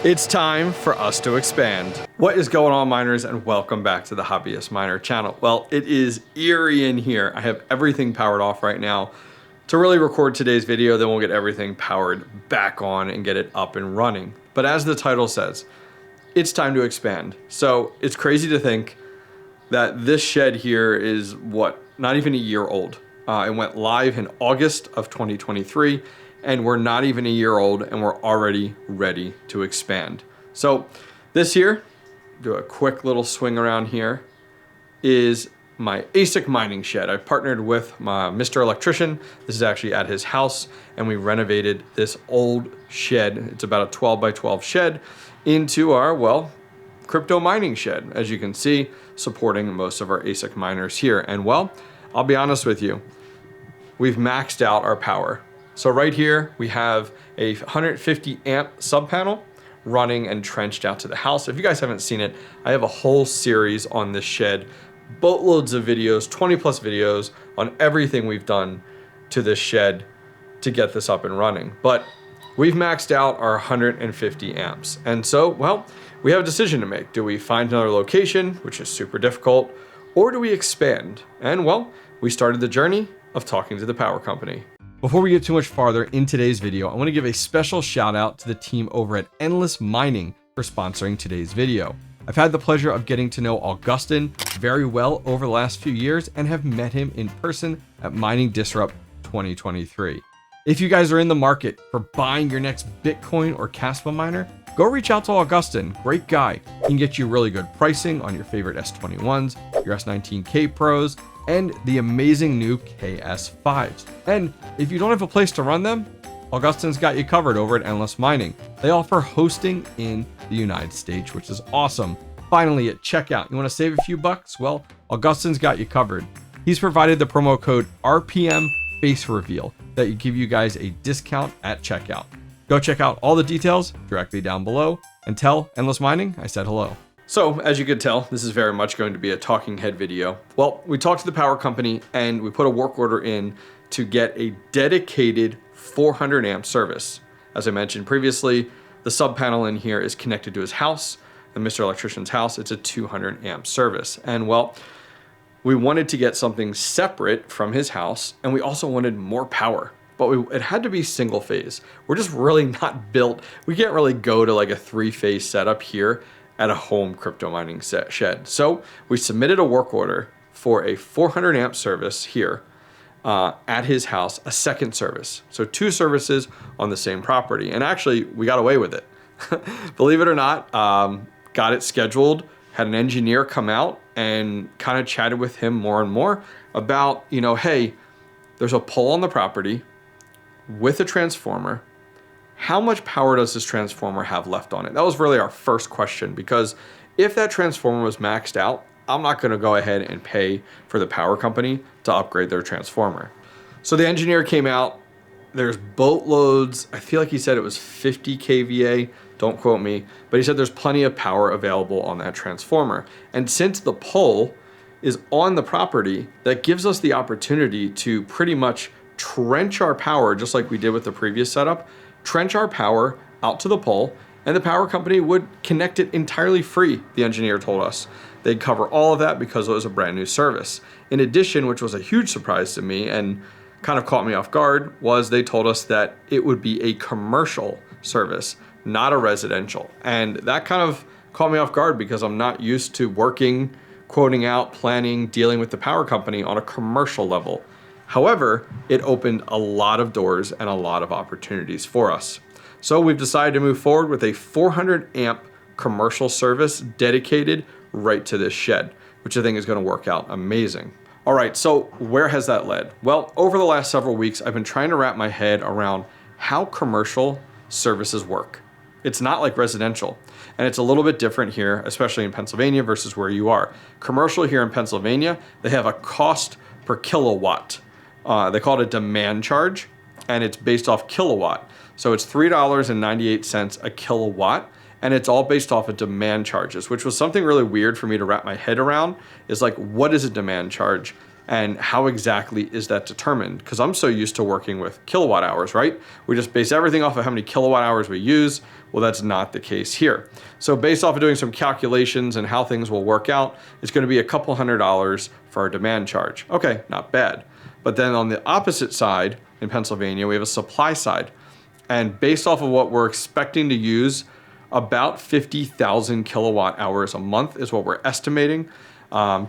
It's time for us to expand. What is going on, miners, and welcome back to the Hobbyist Miner channel. Well, it is eerie in here. I have everything powered off right now to really record today's video, then we'll get everything powered back on and get it up and running. But as the title says, it's time to expand. So it's crazy to think that this shed here is not even a year old. It went live in August of 2023. And we're not even a year old and we're already ready to expand. So this here, do a quick little swing around here, is my ASIC mining shed. I partnered with my Mr. Electrician. This is actually at his house, and we renovated this old shed. It's about a 12 by 12 shed into our, well, crypto mining shed. As you can see, supporting most of our ASIC miners here. And well, I'll be honest with you, we've maxed out our power. So right here, we have a 150 amp sub panel running and trenched out to the house. If you guys haven't seen it, I have a whole series on this shed, boatloads of videos, 20 plus videos on everything we've done to this shed to get this up and running. But we've maxed out our 150 amps. And so, well, we have a decision to make. Do we find another location, which is super difficult, or do we expand? And well, we started the journey of talking to the power company. Before we get too much farther in today's video, I want to give a special shout out to the team over at Endless Mining for sponsoring today's video. I've had the pleasure of getting to know Augustin very well over the last few years and have met him in person at Mining Disrupt 2023. If you guys are in the market for buying your next Bitcoin or 𝐋𝐨𝐨 miner, go reach out to Augustin. Great guy. He can get you really good pricing on your favorite S21s, your S19K Pros, and the amazing new KS5s. And if you don't have a place to run them, Augustin's got you covered over at Endless Mining. They offer hosting in the United States, which is awesome. Finally, at checkout, you want to save a few bucks? Well, Augustin's got you covered. He's provided the promo code RPM Face Reveal that give you guys a discount at checkout. Go check out all the details directly down below and tell Endless Mining I said hello. So as you could tell, this is very much going to be a talking head video. Well, we talked to the power company and we put a work order in to get a dedicated 400 amp service. As I mentioned previously, the sub panel in here is connected to his house, the Mr. Electrician's house. It's a 200 amp service. And well, we wanted to get something separate from his house, and we also wanted more power. But it had to be single phase. We're just really not built. We can't really go to like a 3-phase setup here at a home crypto mining shed. So we submitted a work order for a 400 amp service here at his house, a second service. So 2 services on the same property. And actually we got away with it. Believe it or not, got it scheduled, had an engineer come out and kind of chatted with him more and more about, hey, there's a pole on the property with a transformer. How much power does this transformer have left on it? That was really our first question, because if that transformer was maxed out, I'm not going to go ahead and pay for the power company to upgrade their transformer. So the engineer came out. There's boatloads. I feel like he said it was 50 kVA. Don't quote me, but he said there's plenty of power available on that transformer. And since the pole is on the property, that gives us the opportunity to pretty much trench our power, just like we did with the previous setup, trench our power out to the pole, and the power company would connect it entirely free, the engineer told us. They'd cover all of that because it was a brand new service. In addition, which was a huge surprise to me and kind of caught me off guard, was they told us that it would be a commercial service, not a residential. And that kind of caught me off guard because I'm not used to working, quoting out, planning, dealing with the power company on a commercial level. However, it opened a lot of doors and a lot of opportunities for us. So we've decided to move forward with a 400 amp commercial service dedicated right to this shed, which I think is going to work out amazing. All right, so where has that led? Well, over the last several weeks, I've been trying to wrap my head around how commercial services work. It's not like residential, and it's a little bit different here, especially in Pennsylvania versus where you are. Commercial here in Pennsylvania, they have a cost per kilowatt. They call it a demand charge, and it's based off kilowatt. So it's $3.98 a kilowatt, and it's all based off of demand charges, which was something really weird for me to wrap my head around, is like, what is a demand charge? And how exactly is that determined? Because I'm so used to working with kilowatt hours, right? We just base everything off of how many kilowatt hours we use. Well, that's not the case here. So based off of doing some calculations and how things will work out, it's going to be a couple $100 for our demand charge. Okay, not bad. But then on the opposite side in Pennsylvania, we have a supply side. And based off of what we're expecting to use, about 50,000 kilowatt hours a month is what we're estimating.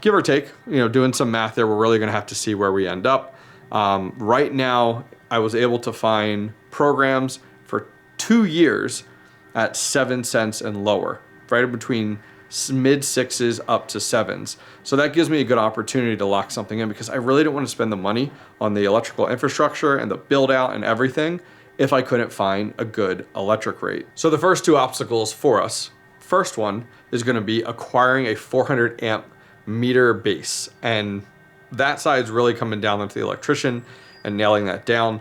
Give or take, doing some math there, we're really going to have to see where we end up. Right now, I was able to find programs for 2 years at 7 cents and lower, right in between mid 6s up to 7s. So that gives me a good opportunity to lock something in, because I really don't want to spend the money on the electrical infrastructure and the build out and everything if I couldn't find a good electric rate. So the first 2 obstacles for us, first one is going to be acquiring a 400 amp meter base, and that side's really coming down to the electrician and nailing that down.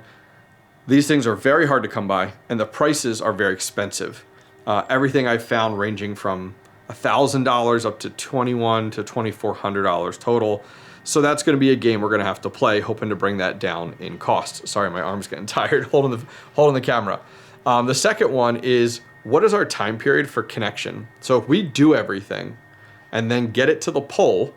These things are very hard to come by, and the prices are very expensive. Everything I've found ranging from $1,000 up to $2,100 to $2,400 total. So that's going to be a game we're going to have to play, hoping to bring that down in cost. Sorry, my arm's getting tired holding the camera. The second one is, what is our time period for connection? So if we do everything and then get it to the pole,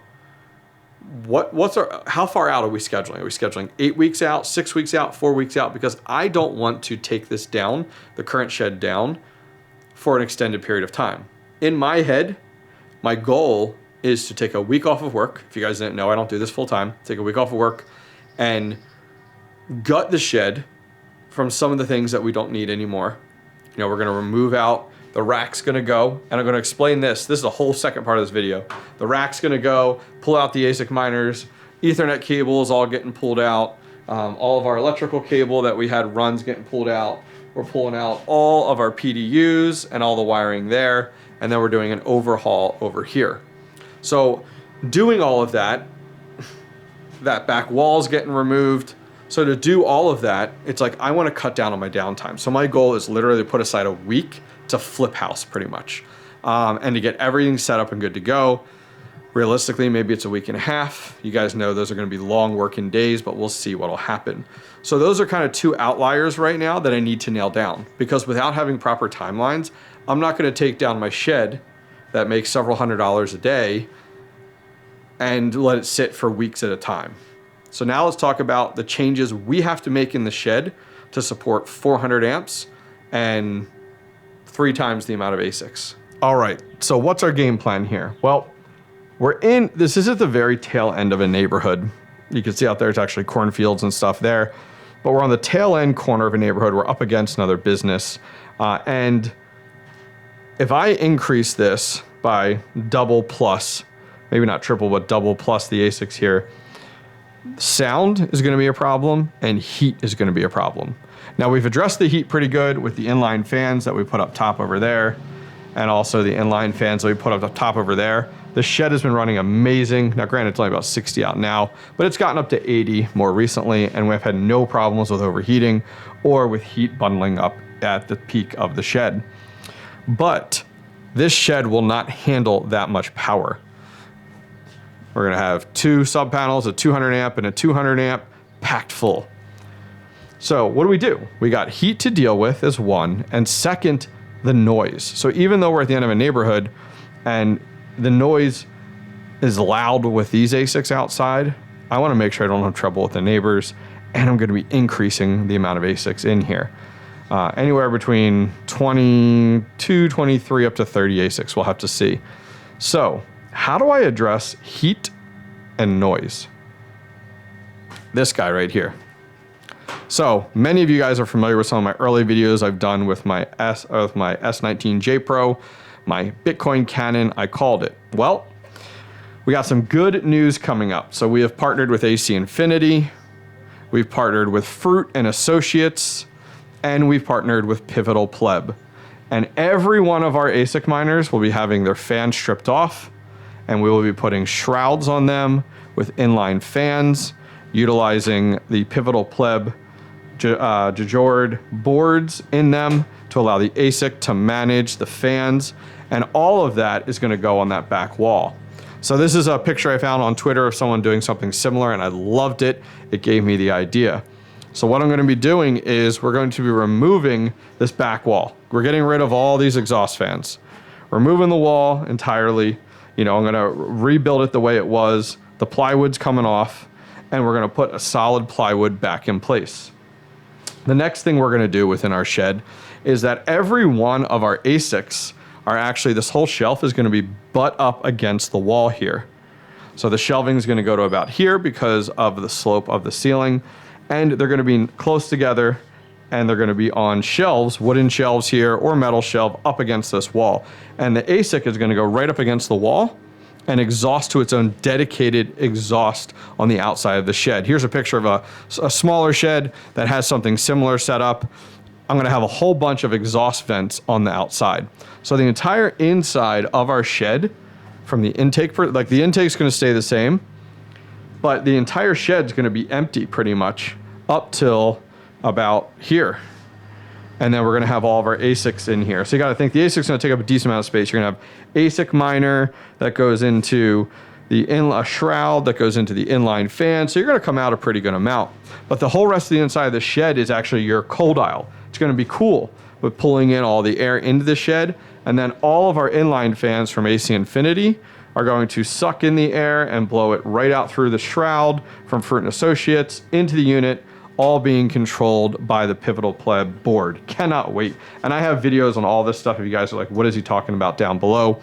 how far out are we scheduling? Are we scheduling 8 weeks out, 6 weeks out, 4 weeks out? Because I don't want to take this down, the current shed down, for an extended period of time. In my head, my goal is to take a week off of work. If you guys didn't know, I don't do this full time. Take a week off of work and gut the shed from some of the things that we don't need anymore. We're going to remove out. The rack's going to go, and I'm going to explain this. This is the whole second part of this video. The rack's going to go, pull out the ASIC miners, Ethernet cables all getting pulled out, all of our electrical cable that we had runs getting pulled out. We're pulling out all of our PDUs and all the wiring there, and then we're doing an overhaul over here. So doing all of that back wall's getting removed. So to do all of that, it's like I want to cut down on my downtime. So my goal is literally to put aside a week to flip house pretty much, and to get everything set up and good to go. Realistically, maybe it's a week and a half. You guys know those are going to be long working days, but we'll see what'll happen. So those are kind of 2 outliers right now that I need to nail down, because without having proper timelines, I'm not going to take down my shed that makes several $100s a day and let it sit for weeks at a time. So now let's talk about the changes we have to make in the shed to support 400 amps and 3 times the amount of ASICs. All right, so what's our game plan here? Well, this is at the very tail end of a neighborhood. You can see out there, it's actually cornfields and stuff there, but we're on the tail end corner of a neighborhood. We're up against another business. And if I increase this by double plus, maybe not triple, but double plus the ASICs here, sound is going to be a problem and heat is going to be a problem. Now we've addressed the heat pretty good with the inline fans that we put up top over there, and also the inline fans that we put up top over there. The shed has been running amazing. Now granted, it's only about 60 out now, but it's gotten up to 80 more recently, and we've had no problems with overheating or with heat bundling up at the peak of the shed. But this shed will not handle that much power. We're gonna have 2 sub panels, a 200 amp and a 200 amp packed full. So what do? We got heat to deal with as one, and second, the noise. So even though we're at the end of a neighborhood and the noise is loud with these ASICs outside, I wanna make sure I don't have trouble with the neighbors, and I'm gonna be increasing the amount of ASICs in here. Anywhere between 22, 23, up to 30 ASICs, we'll have to see. So how do I address heat and noise? This guy right here. So many of you guys are familiar with some of my early videos I've done with my S19J Pro, my Bitcoin Cannon, I called it. Well, we got some good news coming up. So we have partnered with AC Infinity, we've partnered with Fruit and Associates, and we've partnered with Pivotal Pleb. And every one of our ASIC miners will be having their fans stripped off, and we will be putting shrouds on them with inline fans, utilizing the Pivotal Pleb J boards in them to allow the ASIC to manage the fans, and all of that is going to go on that back wall. So this is a picture I found on Twitter of someone doing something similar, and I loved it. It gave me the idea. So what I'm going to be doing is we're going to be removing this back wall. We're getting rid of all these exhaust fans. Removing the wall entirely. You know, I'm going to rebuild it the way it was. The plywood's coming off, and we're going to put a solid plywood back in place. The next thing we're going to do within our shed is that every one of our ASICs are actually, this whole shelf is going to be butt up against the wall here. So the shelving is going to go to about here because of the slope of the ceiling. And they're going to be close together, and they're going to be on shelves, wooden shelves here or metal shelf up against this wall. And the ASIC is going to go right up against the wall and exhaust to its own dedicated exhaust on the outside of the shed. Here's a picture of a smaller shed that has something similar set up. I'm going to have a whole bunch of exhaust vents on the outside. So the entire inside of our shed, from the intake, like the intake's going to stay the same, but the entire shed's going to be empty pretty much up till about here. And then we're going to have all of our ASICs in here. So you got to think the ASIC's going to take up a decent amount of space. You're going to have ASIC miner that goes into a shroud that goes into the inline fan. So you're going to come out a pretty good amount. But the whole rest of the inside of the shed is actually your cold aisle. It's going to be cool with pulling in all the air into the shed. And then all of our inline fans from AC Infinity are going to suck in the air and blow it right out through the shroud from Fruit and Associates into the unit, all being controlled by the Pivotal Pleb board. Cannot wait. And I have videos on all this stuff if you guys are like, what is he talking about, down below.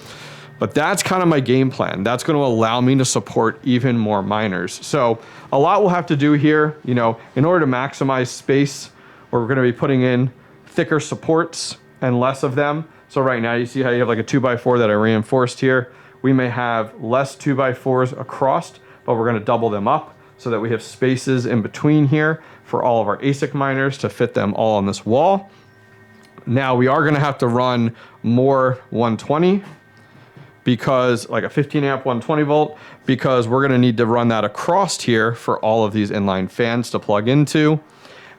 But that's kind of my game plan. That's going to allow me to support even more miners. So a lot we'll have to do here, you know, in order to maximize space, we're going to be putting in thicker supports and less of them. So right now you see how you have like a 2x4 that I reinforced here. We may have less 2x4s across, but we're going to double them up so that we have spaces in between here for all of our ASIC miners to fit them all on this wall. Now we are going to have to run more 120 because like a 15 amp 120 volt, because we're going to need to run that across here for all of these inline fans to plug into.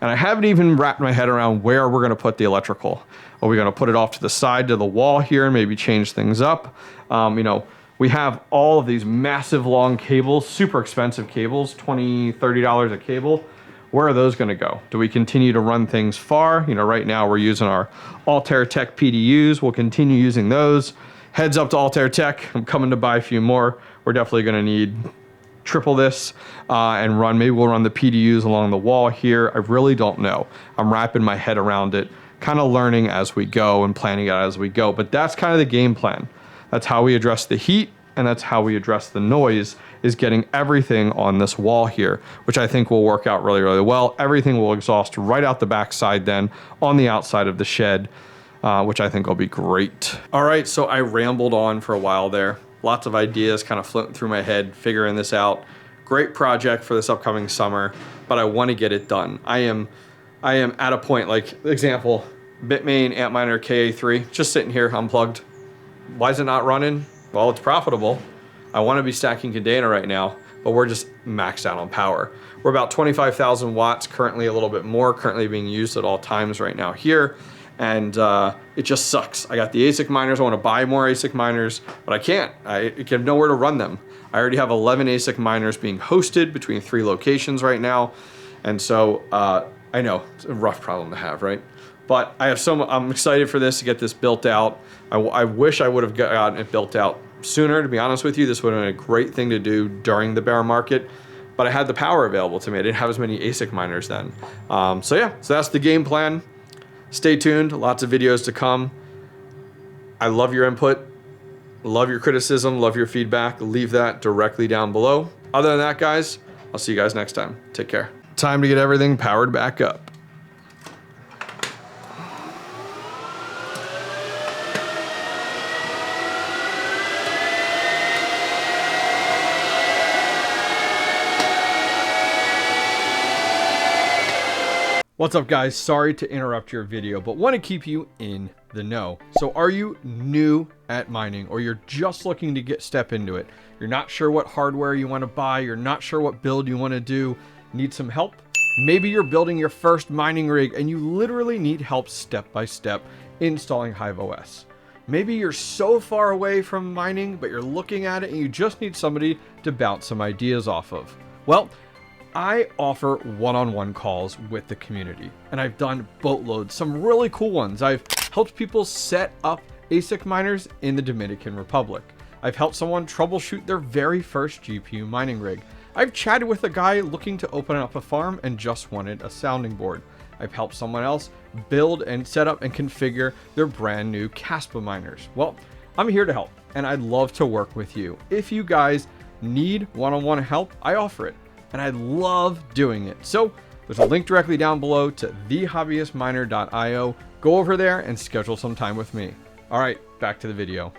And I haven't even wrapped my head around where we're going to put the electrical. Are we going to put it off to the side to the wall here and maybe change things up? You know, we have all of these massive long cables, super expensive cables, $20, $30 a cable. Where are those going to go? Do we continue to run things far? You know, right now we're using our Altair Tech PDUs. We'll continue using those. Heads up to Altair Tech. I'm coming to buy a few more. We're definitely going to need triple this and run. Maybe we'll run the PDUs along the wall here. I really don't know. I'm wrapping my head around it, kind of learning as we go and planning it as we go. But that's kind of the game plan. That's how we address the heat, and that's how we address the noise, is getting everything on this wall here, which I think will work out really, really well. Everything will exhaust right out the backside then on the outside of the shed, which I think will be great. All right, so I rambled on for a while there. Lots of ideas kind of floating through my head, figuring this out. Great project for this upcoming summer, but I want to get it done. I am at a point, like example, Bitmain Antminer KA3, just sitting here unplugged. Why is it not running? Well, it's profitable. I want to be stacking Cadena right now, but we're just maxed out on power. We're about 25,000 watts, currently a little bit more, currently being used at all times right now here. And it just sucks. I got the ASIC miners. I want to buy more ASIC miners, but I can't. I have nowhere to run them. I already have 11 ASIC miners being hosted between 3 locations right now. And so I know it's a rough problem to have, right? But I'm excited for this, to get this built out. I wish I would have gotten it built out sooner, to be honest with you. This would have been a great thing to do during the bear market, but I had the power available to me. I didn't have as many ASIC miners then. So yeah, so that's the game plan. Stay tuned, lots of videos to come. I love your input, love your criticism, love your feedback. Leave that directly down below. Other than that, guys, I'll see you guys next time. Take care. Time to get everything powered back up. What's up, guys? Sorry to interrupt your video, but want to keep you in the know. So are you new at mining, or you're just looking to step into it? You're not sure what hardware you want to buy, you're not sure what build you want to do, need some help? Maybe you're building your first mining rig and you literally need help step by step installing 𝐻𝐸 OS. Maybe you're so far away from mining, but you're looking at it and you just need somebody to bounce some ideas off of. Well, I offer one-on-one calls with the community, and I've done boatloads, some really cool ones. I've helped people set up ASIC miners in the Dominican Republic. I've helped someone troubleshoot their very first GPU mining rig. I've chatted with a guy looking to open up a farm and just wanted a sounding board. I've helped someone else build and set up and configure their brand new 𝐋𝐨𝐴 miners. Well, I'm here to help, and I'd love to work with you. If you guys need one-on-one help, I offer it, and I love doing it. So there's a link directly down below to thehobbyistminer.io. Go over there and schedule some time with me. All right, back to the video.